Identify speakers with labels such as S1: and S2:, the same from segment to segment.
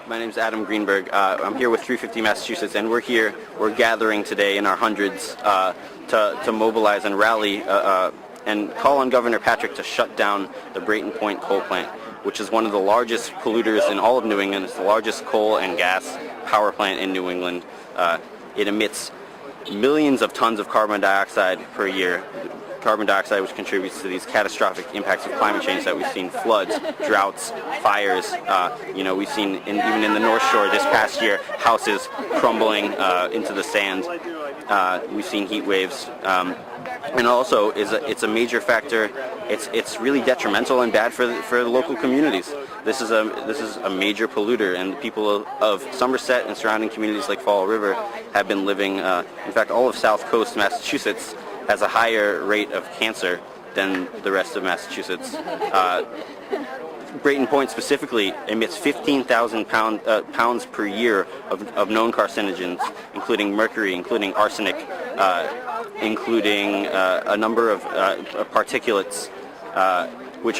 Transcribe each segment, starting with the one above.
S1: My name is Adam Greenberg. I'm here with 350 Massachusetts, and we're gathering today in our hundreds to mobilize and rally and call on Governor Patrick to shut down the Brayton Point coal plant, which is one of the largest polluters in all of New England. It's the largest coal and gas power plant in New England. It emits millions of tons of carbon dioxide per year. Carbon dioxide, which contributes to these catastrophic impacts of climate change that we've seen: floods, droughts, fires. We've seen even in the North Shore this past year, houses crumbling into the sand. We've seen heat waves, and also it's a major factor. It's really detrimental and bad for the local communities. This is a major polluter, and the people of Somerset and surrounding communities like Fall River have been living. In fact, all of South Coast Massachusetts has a higher rate of cancer than the rest of Massachusetts. Brayton Point specifically emits 15,000 pounds per year of known carcinogens, including mercury, including arsenic, including a number of particulates, which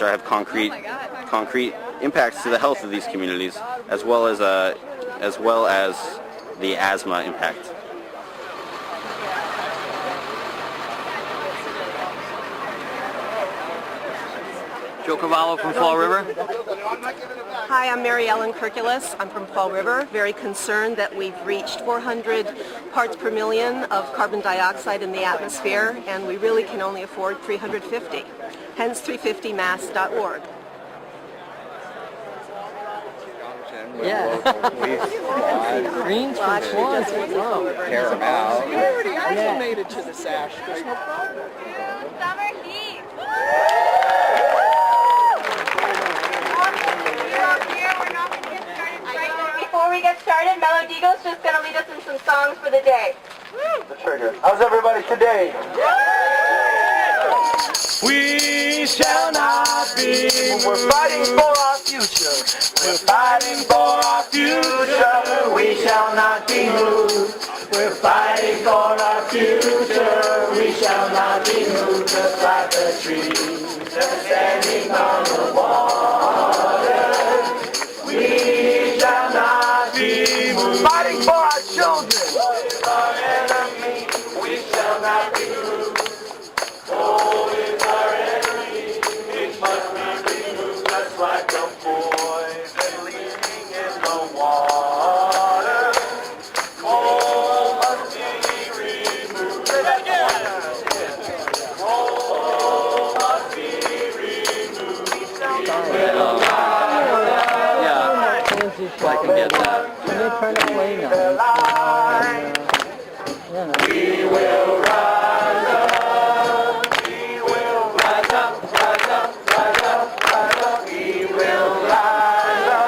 S1: have concrete impacts to the health of these communities, as well as the asthma impact.
S2: Joe Cavallo from Fall River.
S3: Hi, I'm Mary Ellen Kirkulis. I'm from Fall River. Very concerned that we've reached 400 parts per million of carbon dioxide in the atmosphere, and we really can only afford 350. Hence 350mass.org.
S4: Yeah. Greens from Swansea.
S5: Tear them out.
S6: We already acclimated to the sash. There's no problem.
S7: Summer heat. Before we get started, Melodigo's just going to lead us in some songs for the day.
S5: The trigger. How's everybody today?
S8: We shall not be moved.
S5: We're fighting for our future.
S8: We're fighting for our future. We shall not be moved. We're fighting for our future. We shall not be moved. Just like the trees just standing on the water. We shall not be moved.
S5: Fighting for our children.
S8: With our enemy, we shall not be moved. Oh, with our enemy, it must not be moved. Just like the poison leaking in the water. Coal must be removed. Say that again. Coal must be removed.
S2: I can get that.
S4: And they try to play now.
S8: We will rise up. We will rise up, rise up, rise up, rise up. We will rise up.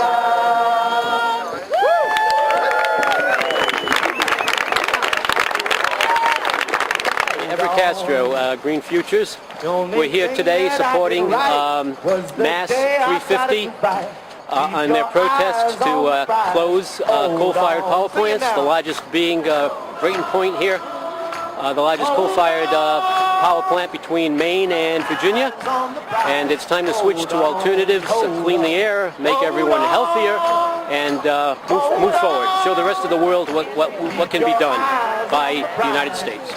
S9: Everett Castro, Green Futures. We're here today supporting Mass 350 on their protests to close coal-fired power plants, the largest being Brayton Point here, the largest coal-fired power plant between Maine and Virginia. And it's time to switch to alternatives, clean the air, make everyone healthier, and move forward. Show the rest of the world what can be done by the United States.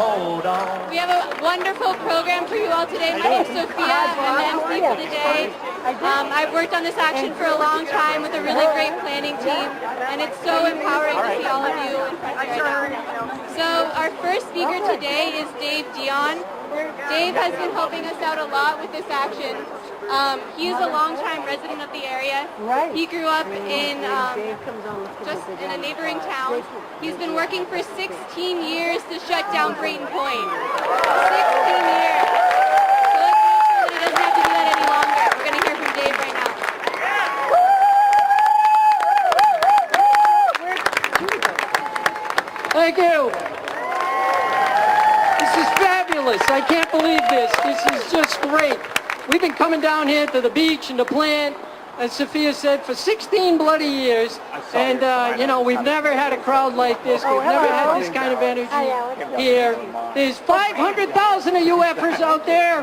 S7: We have a wonderful program for you all today. My name's Sophia. I'm the MC for the day. I've worked on this action for a long time with a really great planning team, and it's so empowering to see all of you in front here right now. So our first speaker today is Dave Dion. Dave has been helping us out a lot with this action. He is a longtime resident of the area. He grew up in just in a neighboring town. He's been working for 16 years to shut down Brayton Point. 16 years. So let's make sure that he doesn't have to do that any longer. We're going to hear from Dave right now.
S4: Thank you. This is fabulous. I can't believe this. This is just great. We've been coming down here to the beach and the plant, as Sophia said, for 16 bloody years. And, we've never had a crowd like this. We've never had this kind of energy here. There's 500,000 of you effers out there.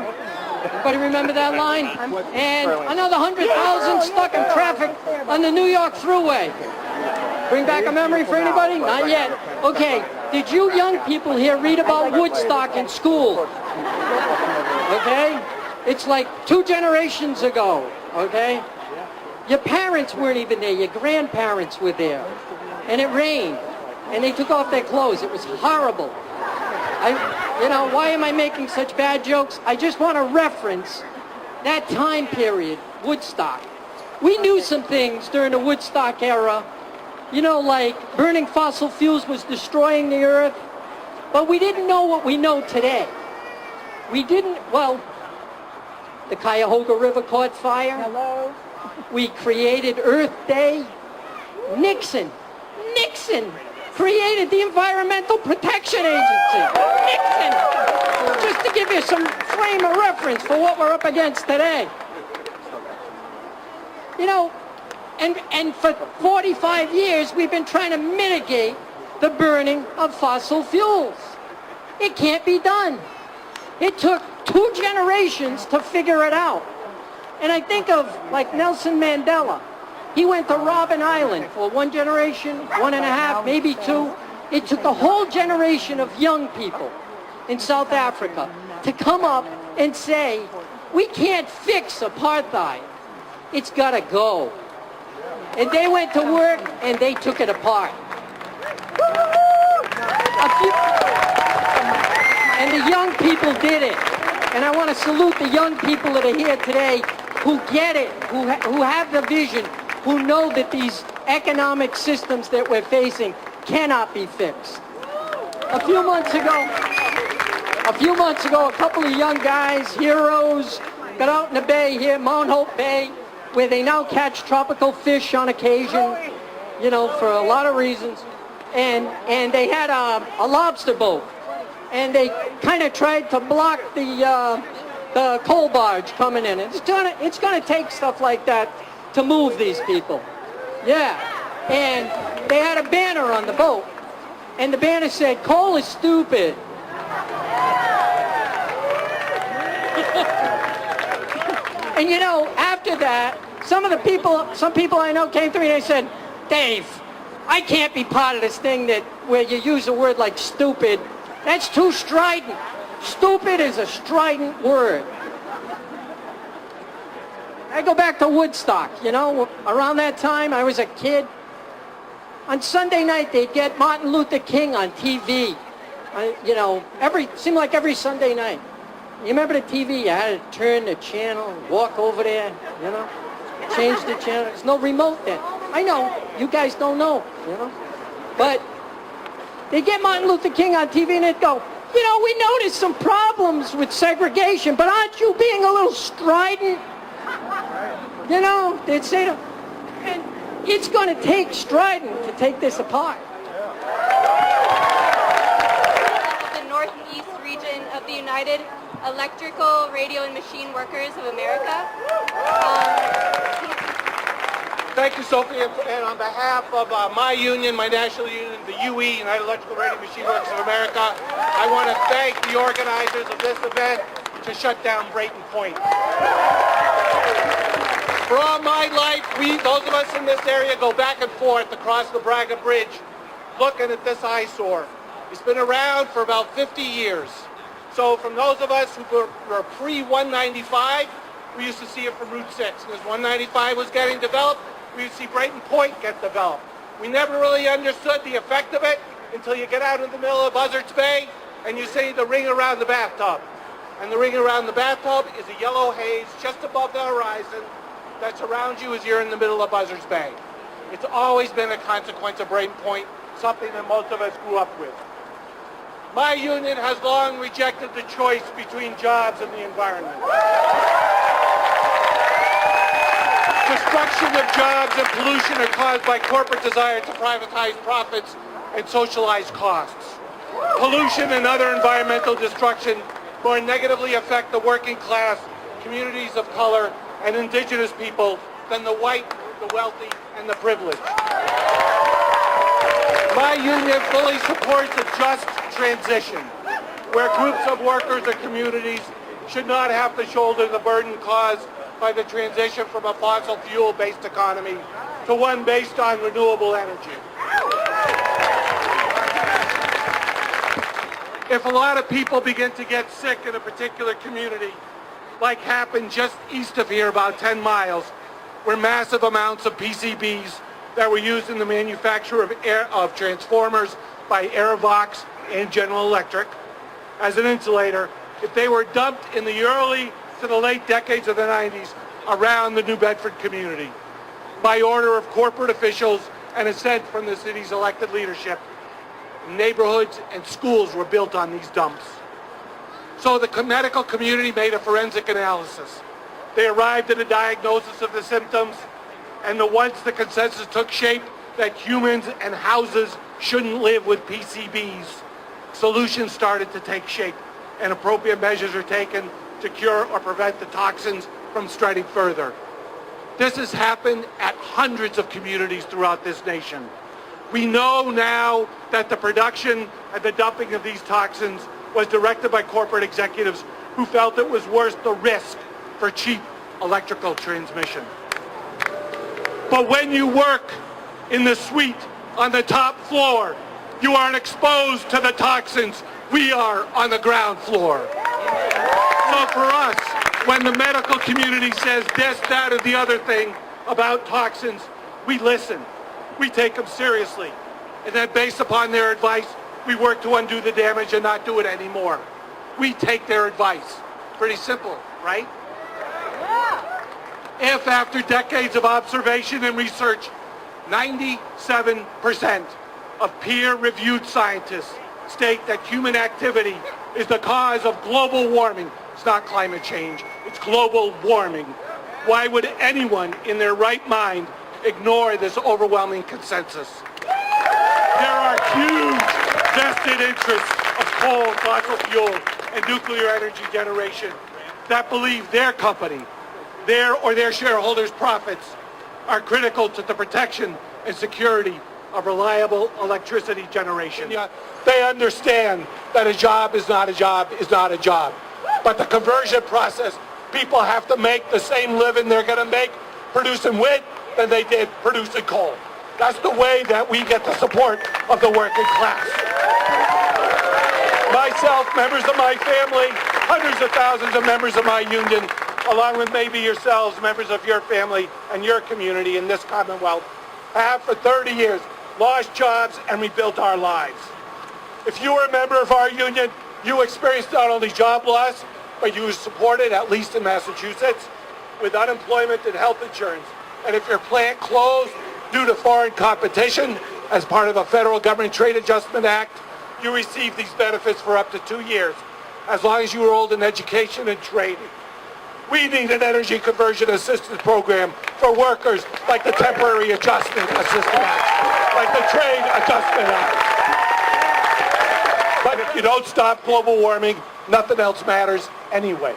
S4: Everybody remember that line? And another 100,000 stuck in traffic on the New York Thruway. Bring back a memory for anybody? Not yet. Okay, did you young people here read about Woodstock in school? Okay? It's like 2 generations ago, okay? Your parents weren't even there. Your grandparents were there. And it rained. And they took off their clothes. It was horrible. Why am I making such bad jokes? I just want to reference that time period, Woodstock. We knew some things during the Woodstock era. Like burning fossil fuels was destroying the earth. But we didn't know what we know today. The Cuyahoga River caught fire. Hello. We created Earth Day. Nixon created the Environmental Protection Agency. Nixon! Just to give you some frame of reference for what we're up against today. And for 45 years, we've been trying to mitigate the burning of fossil fuels. It can't be done. It took 2 generations to figure it out. And I think of, like, Nelson Mandela. He went to Robben Island for 1 generation, 1.5, maybe 2. It took a whole generation of young people in South Africa to come up and say, we can't fix apartheid. It's got to go. And they went to work and they took it apart. And the young people did it. And I want to salute the young people that are here today who get it, who have the vision, who know that these economic systems that we're facing cannot be fixed. A few months ago, a couple of young guys, heroes, got out in the bay here, Mount Hope Bay, where they now catch tropical fish on occasion, for a lot of reasons. And they had a lobster boat. And they kind of tried to block the coal barge coming in. It's gonna take stuff like that to move these people. Yeah. And they had a banner on the boat. And the banner said, coal is stupid. And after that, some people I know came to me and they said, Dave, I can't be part of this thing where you use a word like stupid. That's too strident. Stupid is a strident word. I go back to Woodstock, around that time I was a kid. On Sunday night they'd get Martin Luther King on TV. Seemed like every Sunday night. You remember the TV? You had to turn the channel, walk over there, change the channel. There's no remote then. I know, you guys don't know, But they get Martin Luther King on TV and they'd go, we noticed some problems with segregation, but aren't you being a little strident? They'd say to him, and it's going to take strident to take this apart.
S7: The Northeast region of the United Electrical, Radio, and Machine Workers of America.
S10: Thank you, Sophie. And on behalf of my union, my national union, the UE, United Electrical Radio Machine Workers of America, I want to thank the organizers of this event to shut down Brayton Point. For all my life, those of us in this area, go back and forth across the Braga Bridge looking at this eyesore. It's been around for about 50 years. So from those of us who were pre-195, we used to see it from Route 6. And as 195 was getting developed, we would see Brayton Point get developed. We never really understood the effect of it until you get out in the middle of Buzzards Bay and you see the ring around the bathtub. And the ring around the bathtub is a yellow haze just above the horizon that surrounds you as you're in the middle of Buzzards Bay. It's always been a consequence of Brayton Point, something that most of us grew up with. My union has long rejected the choice between jobs and the environment. Destruction of jobs and pollution are caused by corporate desire to privatize profits and socialize costs. Pollution and other environmental destruction more negatively affect the working class, communities of color, and indigenous people than the white, the wealthy, and the privileged. My union fully supports a just transition, where groups of workers or communities should not have to shoulder the burden caused by the transition from a fossil fuel-based economy to one based on renewable energy. If a lot of people begin to get sick in a particular community, like happened just east of here, about 10 miles, where massive amounts of PCBs that were used in the manufacture of transformers by Aerovox and General Electric as an insulator, if they were dumped in the early to the late decades of the 90s around the New Bedford community by order of corporate officials and assent from the city's elected leadership, neighborhoods and schools were built on these dumps. So the medical community made a forensic analysis. They arrived at a diagnosis of the symptoms, and once the consensus took shape that humans and houses shouldn't live with PCBs, solutions started to take shape, and appropriate measures are taken to cure or prevent the toxins from spreading further. This has happened at hundreds of communities throughout this nation. We know now that the production and the dumping of these toxins was directed by corporate executives who felt it was worth the risk for cheap electrical transmission. But when you work in the suite on the top floor, you aren't exposed to the toxins. We are on the ground floor. So for us, when the medical community says this, that, or the other thing about toxins, we listen. We take them seriously. And then based upon their advice, we work to undo the damage and not do it anymore. We take their advice. Pretty simple, right? If after decades of observation and research, 97% of peer-reviewed scientists state that human activity is the cause of global warming. It's not climate change, it's global warming. Why would anyone in their right mind ignore this overwhelming consensus? There are huge vested interests of coal, fossil fuel, and nuclear energy generation that believe their company, their shareholders' profits are critical to the protection and security of reliable electricity generation. They understand that a job is not a job is not a job. But the conversion process, people have to make the same living they're going to make producing wind than they did producing coal. That's the way that we get the support of the working class. Myself, members of my family, hundreds of thousands of members of my union, along with maybe yourselves, members of your family and your community in this Commonwealth, have for 30 years lost jobs and rebuilt our lives. If you were a member of our union, you experienced not only job loss, but you were supported, at least in Massachusetts, with unemployment and health insurance. And if your plant closed due to foreign competition as part of a federal government trade adjustment act, you received these benefits for up to 2 years, as long as you were old in education and training. We need an energy conversion assistance program for workers like the Temporary Adjustment Assistance Act, like the Trade Adjustment Act. But if you don't stop global warming, nothing else matters anyway.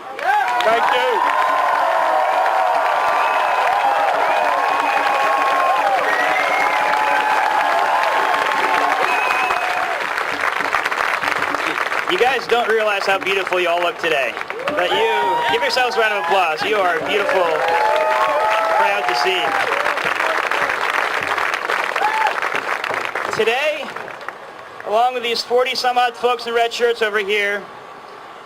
S10: Thank you.
S2: You guys don't realize how beautiful you all look today. But you, give yourselves a round of applause. You are beautiful, proud to see. Today, along with these 40 some odd folks in red shirts over here,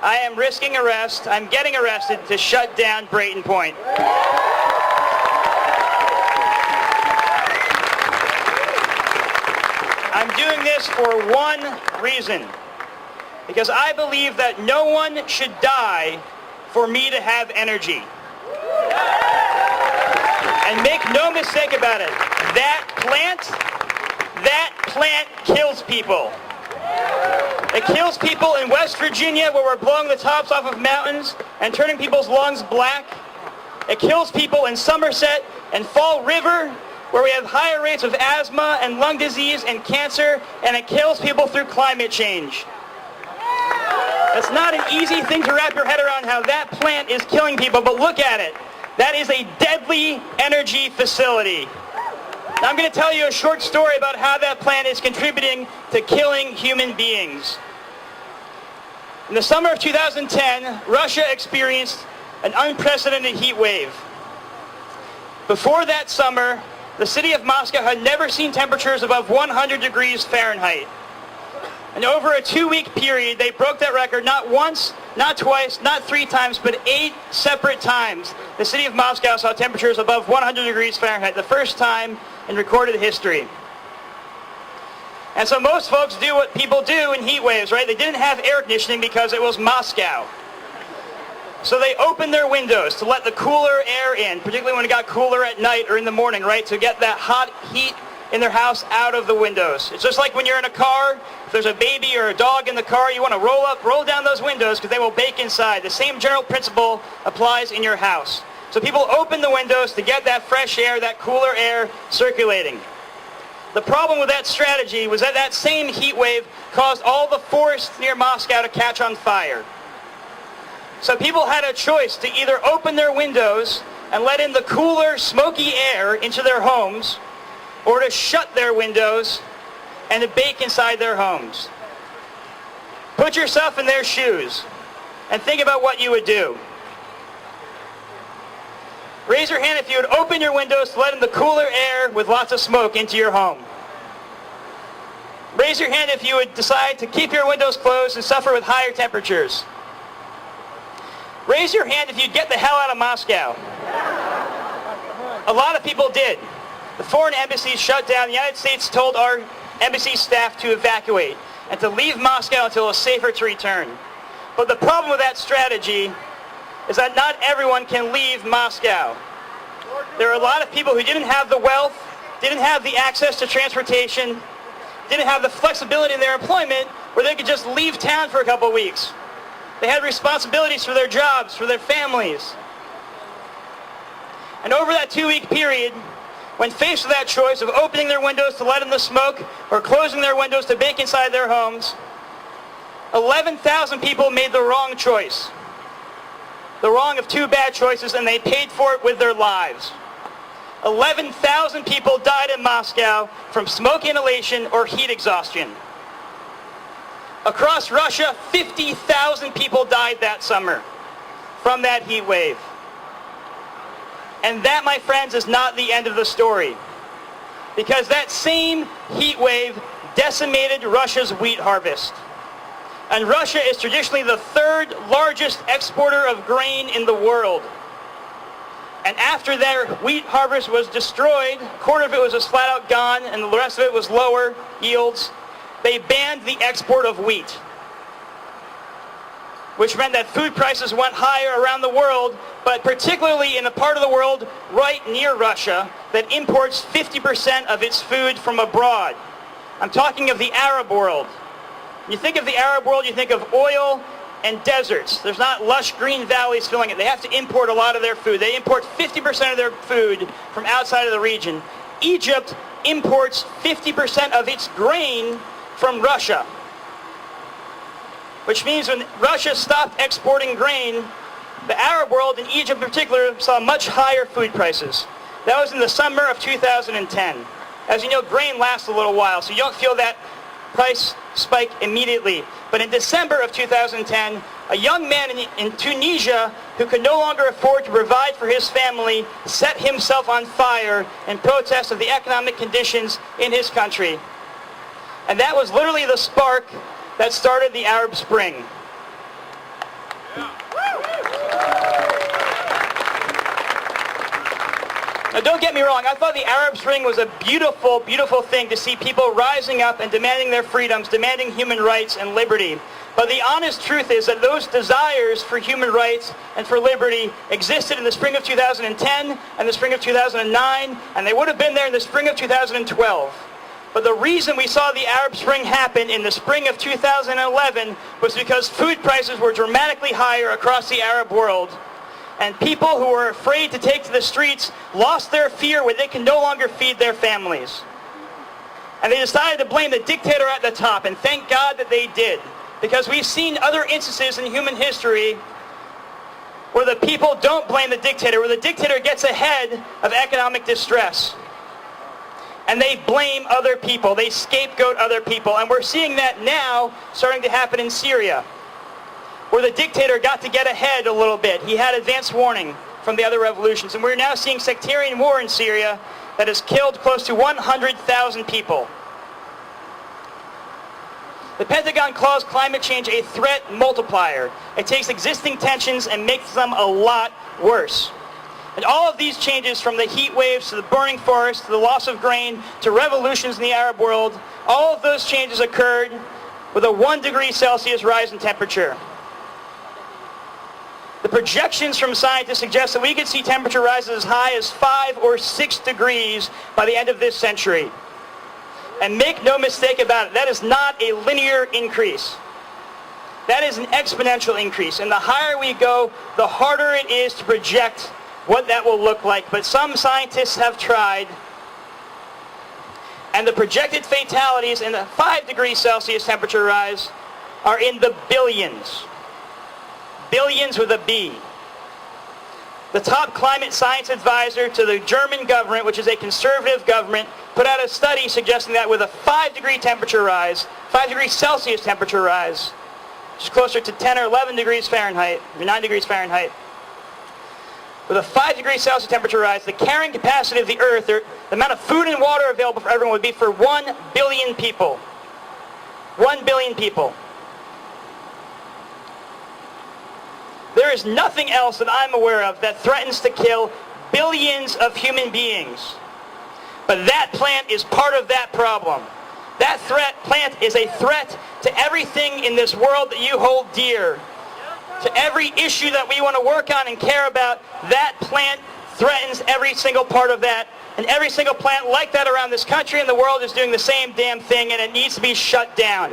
S2: I am risking arrest, I'm getting arrested to shut down Brayton Point. I'm doing this for one reason. Because I believe that no one should die for me to have energy. And make no mistake about it, that plant kills people. It kills people in West Virginia where we're blowing the tops off of mountains and turning people's lungs black. It kills people in Somerset and Fall River where we have higher rates of asthma and lung disease and cancer, and it kills people through climate change. It's not an easy thing to wrap your head around how that plant is killing people, but look at it. That is a deadly energy facility. Now I'm going to tell you a short story about how that plant is contributing to killing human beings. In the summer of 2010, Russia experienced an unprecedented heat wave. Before that summer, the city of Moscow had never seen temperatures above 100 degrees Fahrenheit. And over a 2-week period, they broke that record not once, not twice, not 3 times, but 8 separate times. The city of Moscow saw temperatures above 100 degrees Fahrenheit, the first time in recorded history. And so most folks do what people do in heat waves, right? They didn't have air conditioning because it was Moscow. So they opened their windows to let the cooler air in, particularly when it got cooler at night or in the morning, right? To get that hot heat in their house out of the windows. It's just like when you're in a car, if there's a baby or a dog in the car, you want to roll down those windows because they will bake inside. The same general principle applies in your house. So people open the windows to get that fresh air, that cooler air circulating. The problem with that strategy was that that same heat wave caused all the forests near Moscow to catch on fire. So people had a choice to either open their windows and let in the cooler, smoky air into their homes, or to shut their windows and to bake inside their homes. Put yourself in their shoes and think about what you would do. Raise your hand if you would open your windows to let in the cooler air with lots of smoke into your home. Raise your hand if you would decide to keep your windows closed and suffer with higher temperatures. Raise your hand if you'd get the hell out of Moscow. A lot of people did. The foreign embassies shut down. The United States told our embassy staff to evacuate and to leave Moscow until it was safer to return. But the problem with that strategy is that not everyone can leave Moscow. There are a lot of people who didn't have the wealth, didn't have the access to transportation, didn't have the flexibility in their employment where they could just leave town for a couple of weeks. They had responsibilities for their jobs, for their families. And over that 2-week period, when faced with that choice of opening their windows to let in the smoke or closing their windows to bake inside their homes, 11,000 people made the wrong choice. The wrong of 2 bad choices, and they paid for it with their lives. 11,000 people died in Moscow from smoke inhalation or heat exhaustion. Across Russia, 50,000 people died that summer from that heat wave. And that, my friends, is not the end of the story. Because that same heat wave decimated Russia's wheat harvest. And Russia is traditionally the 3rd largest exporter of grain in the world. And after their wheat harvest was destroyed, a quarter of it was just flat out gone, and the rest of it was lower yields, they banned the export of wheat, which meant that food prices went higher around the world, but particularly in a part of the world right near Russia that imports 50% of its food from abroad. I'm talking of the Arab world. When you think of the Arab world, you think of oil and deserts. There's not lush green valleys filling it. They have to import a lot of their food. They import 50% of their food from outside of the region. Egypt imports 50% of its grain from Russia, which means when Russia stopped exporting grain, the Arab world, and Egypt in particular, saw much higher food prices. That was in the summer of 2010. As you know, grain lasts a little while, so you don't feel that price spike immediately. But in December of 2010, a young man in Tunisia who could no longer afford to provide for his family set himself on fire in protest of the economic conditions in his country. And that was literally the spark that started the Arab Spring. Now don't get me wrong, I thought the Arab Spring was a beautiful, beautiful thing to see people rising up and demanding their freedoms, demanding human rights and liberty. But the honest truth is that those desires for human rights and for liberty existed in the spring of 2010 and the spring of 2009, and they would have been there in the spring of 2012. But the reason we saw the Arab Spring happen in the spring of 2011 was because food prices were dramatically higher across the Arab world. And people who were afraid to take to the streets lost their fear when they can no longer feed their families. And they decided to blame the dictator at the top, and thank God that they did. Because we've seen other instances in human history where the people don't blame the dictator, where the dictator gets ahead of economic distress. And they blame other people. They scapegoat other people. And we're seeing that now starting to happen in Syria. where the dictator got to get ahead a little bit. He had advance warning from the other revolutions, and we're now seeing sectarian war in Syria that has killed close to 100,000 people. The Pentagon calls climate change a threat multiplier. It takes existing tensions and makes them a lot worse. And all of these changes, from the heat waves to the burning forests to the loss of grain to revolutions in the Arab world, all of those changes occurred with a 1 degree Celsius rise in temperature. The projections from scientists suggest that we could see temperature rises as high as 5 or 6 degrees by the end of this century. And make no mistake about it, that is not a linear increase. That is an exponential increase. And the higher we go, the harder it is to project what that will look like. But some scientists have tried, and the projected fatalities in the 5 degrees Celsius temperature rise are in the billions. Billions with a B. The top climate science advisor to the German government, which is a conservative government, put out a study suggesting that with a 5 degree temperature rise, 5 degrees Celsius temperature rise, which is closer to 10 or 11 degrees Fahrenheit, or 9 degrees Fahrenheit, with a 5 degree Celsius temperature rise, the carrying capacity of the Earth, the amount of food and water available for everyone would be for 1 billion people. 1 billion people. There is nothing else that I'm aware of that threatens to kill billions of human beings. But that plant is part of that problem. That plant is a threat to everything in this world that you hold dear. To every issue that we want to work on and care about, that plant threatens every single part of that. And every single plant like that around this country and the world is doing the same damn thing, and it needs to be shut down.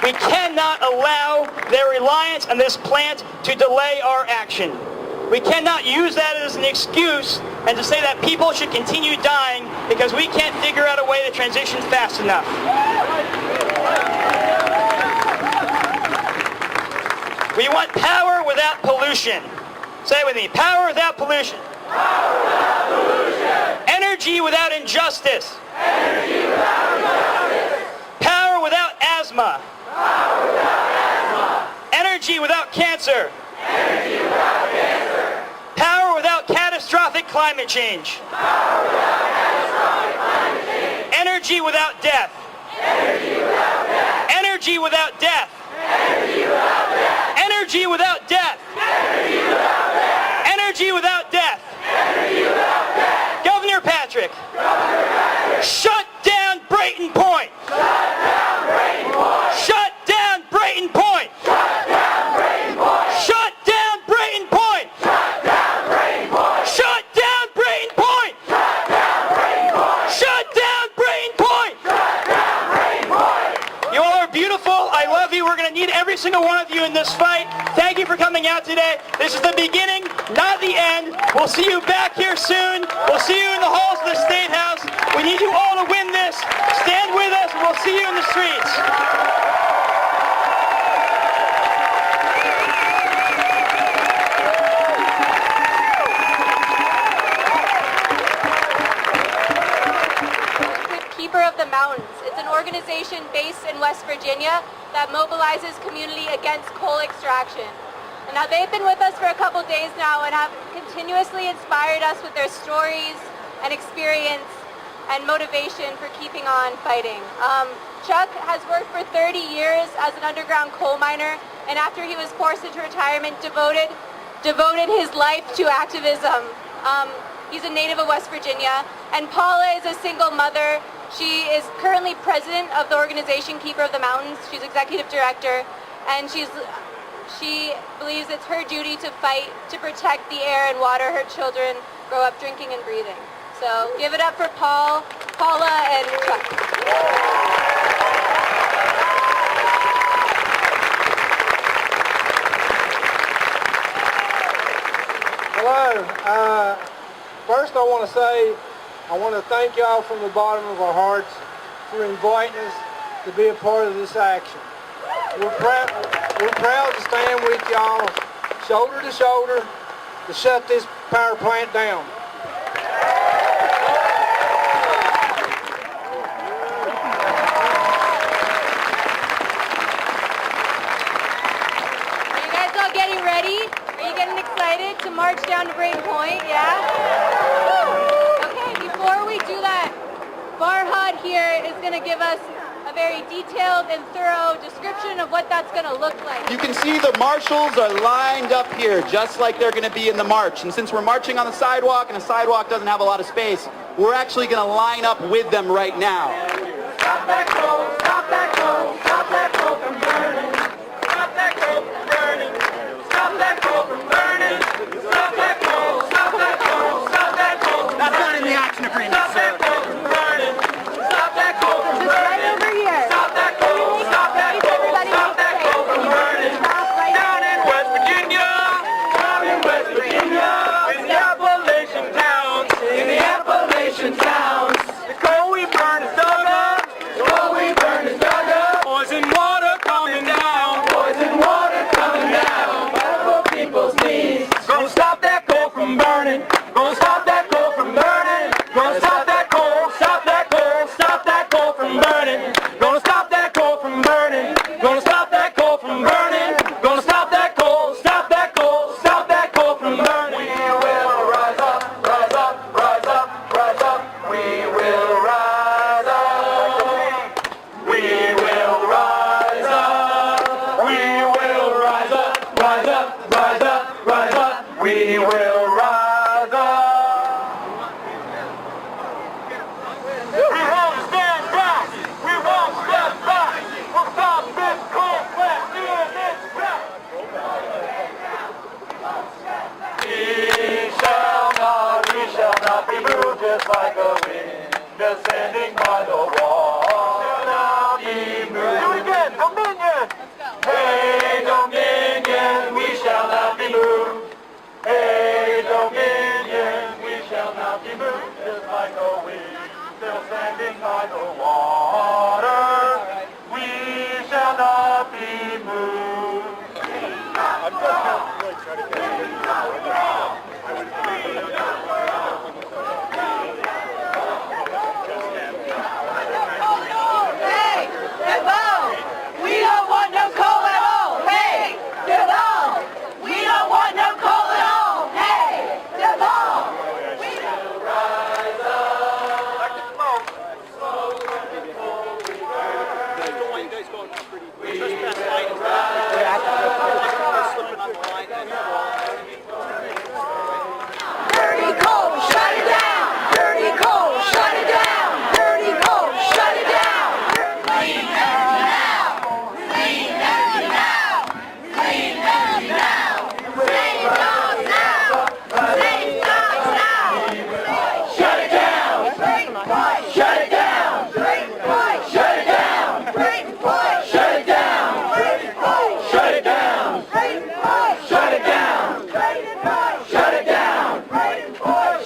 S2: We cannot allow their reliance on this plant to delay our action. We cannot use that as an excuse and to say that people should continue dying because we can't figure out a way to transition fast enough. We want power without pollution. Say it with me. Power without pollution.
S8: Power without pollution.
S2: Energy without injustice.
S8: Energy without injustice.
S2: Power without asthma.
S8: Power without asthma.
S2: Energy without cancer.
S8: Energy without cancer.
S2: Power without catastrophic climate change.
S8: Power without catastrophic climate change.
S2: Energy without death.
S8: Energy without death.
S2: Energy without death.
S8: Energy without death.
S2: Energy without death.
S8: Energy without death.
S2: Energy without death.
S8: Energy without death.
S2: Governor Patrick.
S8: Governor Patrick.
S2: Shut down Brayton Point.
S8: Shut down Brayton Point.
S2: Shut down Brayton Point.
S8: Shut down Brayton Point.
S2: Shut down Brayton Point.
S8: Shut down Brayton Point.
S2: Shut down Brayton Point.
S8: Shut down Brayton Point.
S2: Shut down Brayton Point.
S8: Shut down Brayton Point.
S2: You all are beautiful. I love you. We're going to need every single one of you in this fight. Thank you for coming out today. This is the beginning, not the end. We'll see you back here soon. We'll see you in the halls of the State House. We need you all to win this. Stand with us, and we'll see you in the streets.
S7: Keeper of the Mountains. It's an organization based in West Virginia that mobilizes community against coal extraction. And now they've been with us for a couple days now and have continuously inspired us with their stories and experience and motivation for keeping on fighting. Chuck has worked for 30 years as an underground coal miner, and after he was forced into retirement, devoted his life to activism. He's a native of West Virginia, and Paula is a single mother. She is currently president of the organization Keeper of the Mountains. She's executive director, and she believes it's her duty to fight to protect the air and water her children grow up drinking and breathing. So give it up for Paula, and Chuck.
S11: Hello. First I want to thank y'all from the bottom of our hearts for inviting us to be a part of this action. We're proud to stand with y'all shoulder to shoulder to shut this power plant down.
S7: to march down to Brayton Point, yeah? Okay, before we do that, Farhad here is going to give us a very detailed and thorough description of what that's going to look like.
S12: You can see the marshals are lined up here just like they're going to be in the march. And since we're marching on the sidewalk and the sidewalk doesn't have a lot of space, we're actually going to line up with them right now.
S8: Stop that coal, stop that coal, stop that coal from burning. Stop that coal from burning. Stop that coal from burning. Stop that coal, stop that coal, stop that coal.
S12: That's not in the action agreement,
S8: Stop that coal from burning. Stop that coal from burning.
S7: Right over here.
S8: Stop that coal, stop that coal, stop that coal from burning. Down in West Virginia, down in West Virginia, in the Appalachian towns, in the Appalachian towns. The coal we burn is dug up, the coal we burn is dug up. Poison water coming down, poison water coming down. For people's needs. Gonna stop that coal from burning, gonna stop that coal from burning, gonna stop that coal, stop that coal, stop that coal from burning. Gonna stop that coal from burning, gonna stop that coal from burning, gonna stop that coal, stop that coal, stop that coal from burning. We will rise up, rise up, rise up, rise up. We will rise up. We will rise up. We will rise up, rise up, rise up, rise up. We will rise up. We won't stand back. We won't step back. We'll stop this coal plant in its tracks. We shall not be moved just like a wind descending by the wall. Shall not be moved. Do it again, Dominion. Hey, Dominion, we shall not be moved. Hey, Dominion, we shall not be moved just like a wind still standing by the water. We shall not be moved.
S7: Hey, Devon, we don't want no coal at all. Hey, Devon, we don't want no coal at all. Hey, Devon, we don't
S8: Rise up. Like the smoke.
S7: Dirty coal, shut it down. Dirty coal, shut it down. Dirty coal, shut it down. Clean energy now. Clean energy now. Clean energy now. Save jobs now. Save jobs now.
S8: Shut it down. Shut it down. Shut it down. Shut it down. Shut it down. Shut it down. Shut it down.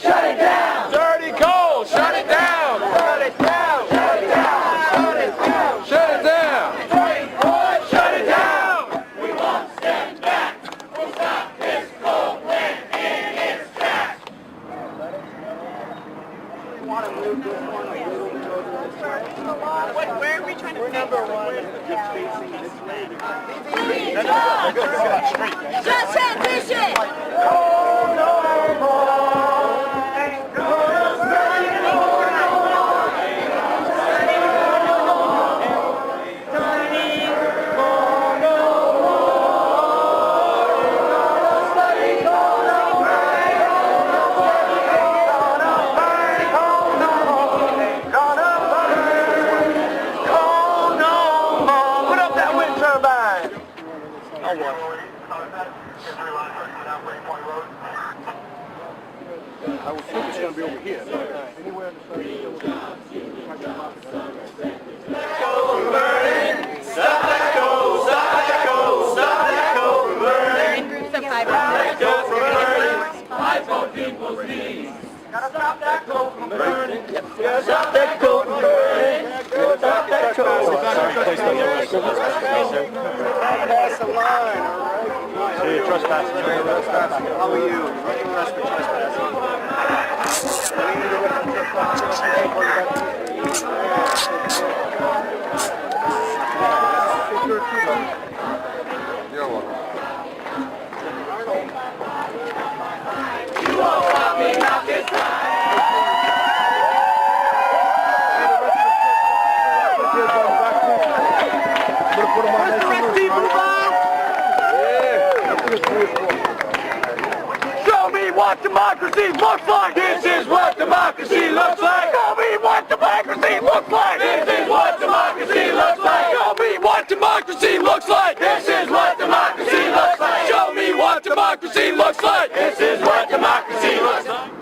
S8: Shut it down. Dirty coal. Shut it down. Shut it down. Shut it down. Shut it down. Shut it down. We won't stand back. We'll stop this coal plant in its tracks.
S7: Where are we trying to
S11: We're number one.
S7: Just transition.
S8: Put up that wind turbine.
S11: I would think it's going to be over here. Anywhere in the
S8: Stop that coal, stop that coal, stop that coal from burning.
S7: In groups of five.
S8: Stop that coal from burning. Fight for people's needs. Gotta stop that coal from burning. Gotta stop that coal from burning. Gotta stop that coal.
S11: Pass the line, all right? So you're trespassing. How are you? Arrest for trespassing. You're welcome.
S8: Show me what democracy looks like. This is what democracy looks like. Show me what democracy looks like. This is what democracy looks like. Show me what democracy looks like. This is what democracy looks like. Show me what democracy looks like. This is what democracy looks like.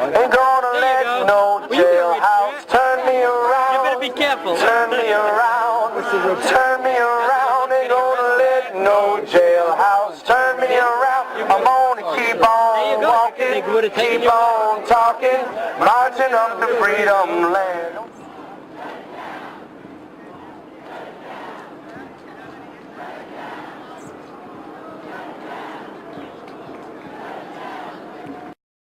S5: Ain't gonna let no jailhouse turn me around.
S4: You better be careful.
S5: Turn me around. Turn me around. Ain't gonna let no jailhouse turn me around. I'm gonna keep on walking, keep on talking, marching up the freedom land.